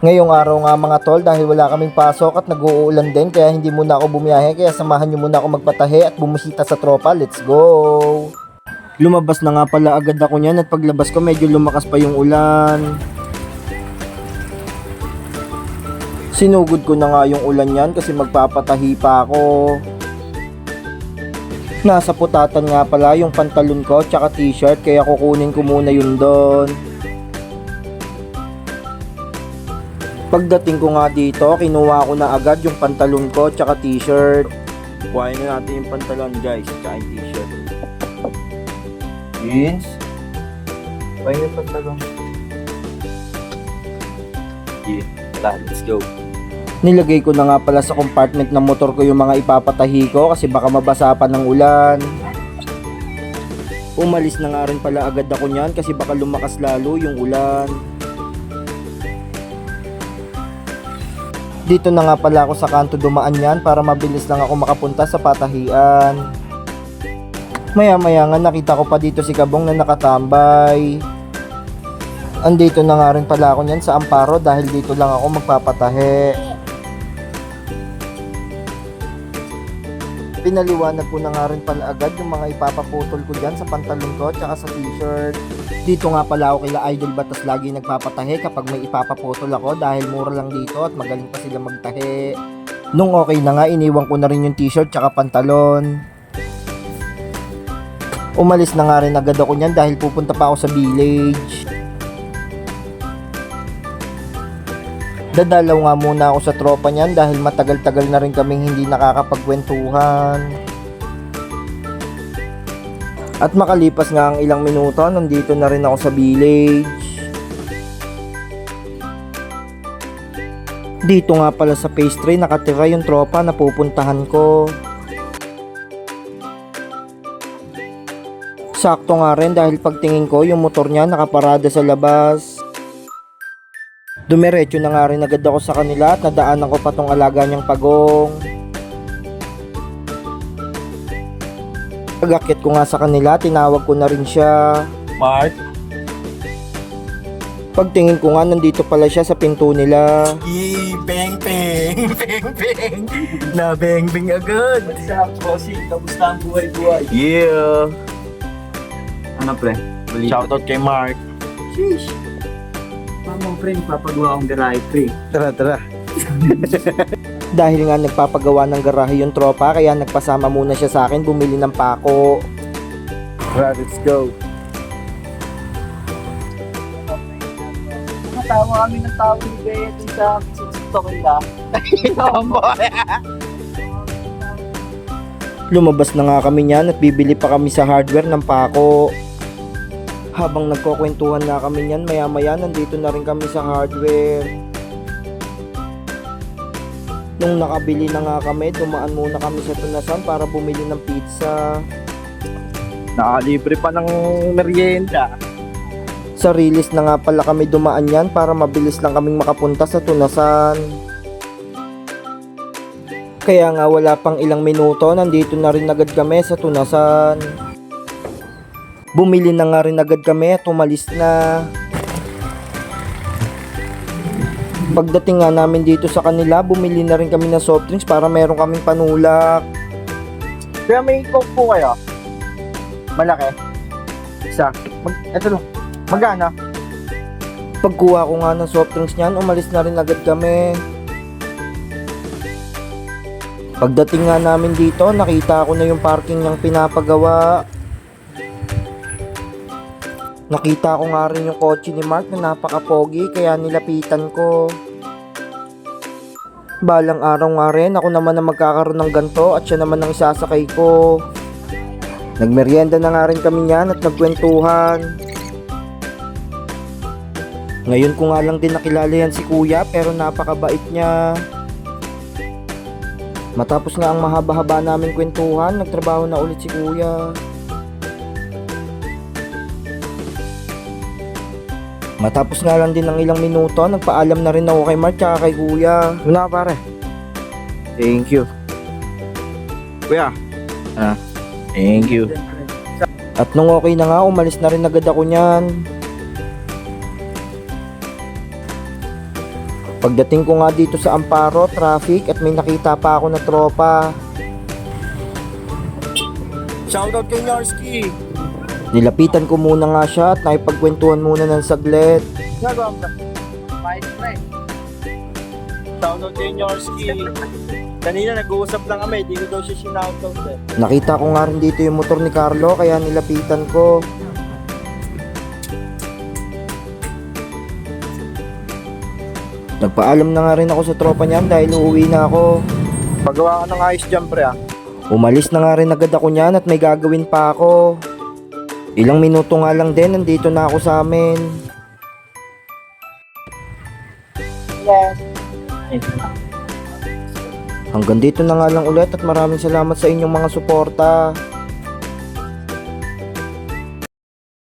Ngayong araw nga mga tol, dahil wala kaming pasok at nag-uulan din, kaya hindi muna ako bumiyahe, kaya samahan nyo muna ako magpatahe at bumisita sa tropa. Let's go! Lumabas na nga pala agad ako niyan at paglabas ko medyo lumakas pa yung ulan. Sinugod ko na nga yung ulan yan kasi magpapatahi pa ako. Nasa putatan nga pala yung pantalon ko tsaka t-shirt, kaya kukunin ko muna yun doon. Pagdating ko nga dito, kinuha ko na agad yung pantalon ko tsaka t-shirt. Kuhain na natin yung pantalon guys, tsaka yung t-shirt. Jeans. Kuhain yung pantalon. Yeah, tara, let's go. Nilagay ko na nga pala sa compartment ng motor ko yung mga ipapatahi ko kasi baka mabasa pa ng ulan. Umalis na nga rin pala agad ako niyan kasi baka lumakas lalo yung ulan. Dito na nga pala ako sa kanto dumaan yan para mabilis lang ako makapunta sa patahian. Maya maya nga nakita ko pa dito si Kabong na nakatambay. Andito na nga rin pala ako niyan sa Amparo dahil dito lang ako magpapatahi. Pinaliwanag ko na nga rin pala agad yung mga ipapaputol ko dyan sa pantalon ko tsaka sa t-shirt. Dito nga pala ako kila Idol Batas lagi nagpapatahi kapag may ipapaputol ako dahil mura lang dito at magaling pa sila magtahi. Nung okay na nga, iniwan ko na rin yung t-shirt tsaka pantalon. Umalis na nga rin agad ako niyan dahil pupunta pa ako sa village. Dadalaw nga muna ako sa tropa niyan dahil matagal-tagal na rin kaming hindi nakakapagkwentuhan. At makalipas nga ang ilang minuto, nandito na rin ako sa village. Dito nga pala sa pastry nakatira yung tropa na pupuntahan ko. Sakto nga rin dahil pagtingin ko yung motor niya nakaparada sa labas. Dumiretso na nga rin agad ako sa kanila at nadaanan ko pa tong alaga niyang pagong. Pag-akyat ko nga sa kanila, tinawag ko na rin siya. Mark? Pagtingin ko nga, nandito pala siya sa pinto nila. Yee! Beng beng! Beng beng! Na beng beng agad! What's up, Bossy? Kamusta ang buhay-buhay? Yeah! Ano, pre? Shoutout kay Mark. Sheesh! Mamang, pre, papagawa akong garahe, pre. Tara, tara. Dahil nga nagpapagawa ng garahe yung tropa, kaya nagpasama muna siya sa akin bumili ng pako. Tara, let's go. Nakatawa kami ng tao ni Bea dun sa susuntok nila. Lumabas na nga kami niyan at bibili pa kami sa hardware ng pako. Habang nagkukwentuhan na kami niyan, maya maya nandito na rin kami sa hardware. Nung nakabili na nga kami, dumaan muna kami sa tunasan para bumili ng pizza. Nakalibre pa ng merienda. Sa Rilis na nga pala kami dumaan yan para mabilis lang kaming makapunta sa tunasan. Kaya nga wala pang ilang minuto, nandito na rin agad kami sa tunasan. Bumili na nga rin agad kami at umalis na. Pagdating nga namin dito sa kanila, bumili na rin kami ng soft drinks para meron kaming panulak. Kaya may coke po kayo? Malaki. Isa. Ito lang. Magana? Pagkuha ko nga ng soft drinks niyan, umalis na rin agad kami. Pagdating nga namin dito, nakita ko na yung parking niyang pinapagawa. Nakita ko nga rin yung kotse ni Mark na napaka-pogi kaya nilapitan ko. Balang araw nga rin ako naman na magkakaroon ng ganto at siya naman ang isasakay ko. Nagmeryenda na nga rin kami niyan at nagkwentuhan. Ngayon ko nga lang din nakilala yan si kuya pero napakabait niya. Matapos nga ang mahaba-haba namin kwentuhan, nagtrabaho na ulit si kuya. Matapos nga lang din ng ilang minuto, nagpaalam na rin ako kay Mark tsaka kay kuya. Wala pare. Thank you. Kuya. Thank you. At nung okay na nga, umalis na rin agad ako niyan. Pagdating ko nga dito sa Amparo, traffic at may nakita pa ako na tropa. Shoutout kay Narski. Nilapitan ko muna nga siya at naipagkwentuhan muna ng saglit. Nagawa mo na. Shoutout kay Narski. Kanina nag-uusap lang kami, di ko daw siya sinoutout eh. Nakita ko nga rin dito yung motor ni Carlo kaya nilapitan ko. Nagpaalam na nga rin ako sa tropa niyan dahil uuwi na ako. Pagawa ka ng ayos dyan, pre ah. Umalis na nga rin agad ako niyan at may gagawin pa ako. Ilang minuto nga lang din, nandito na ako sa amin. Hanggang dito na nga lang ulit at maraming salamat sa inyong mga suporta.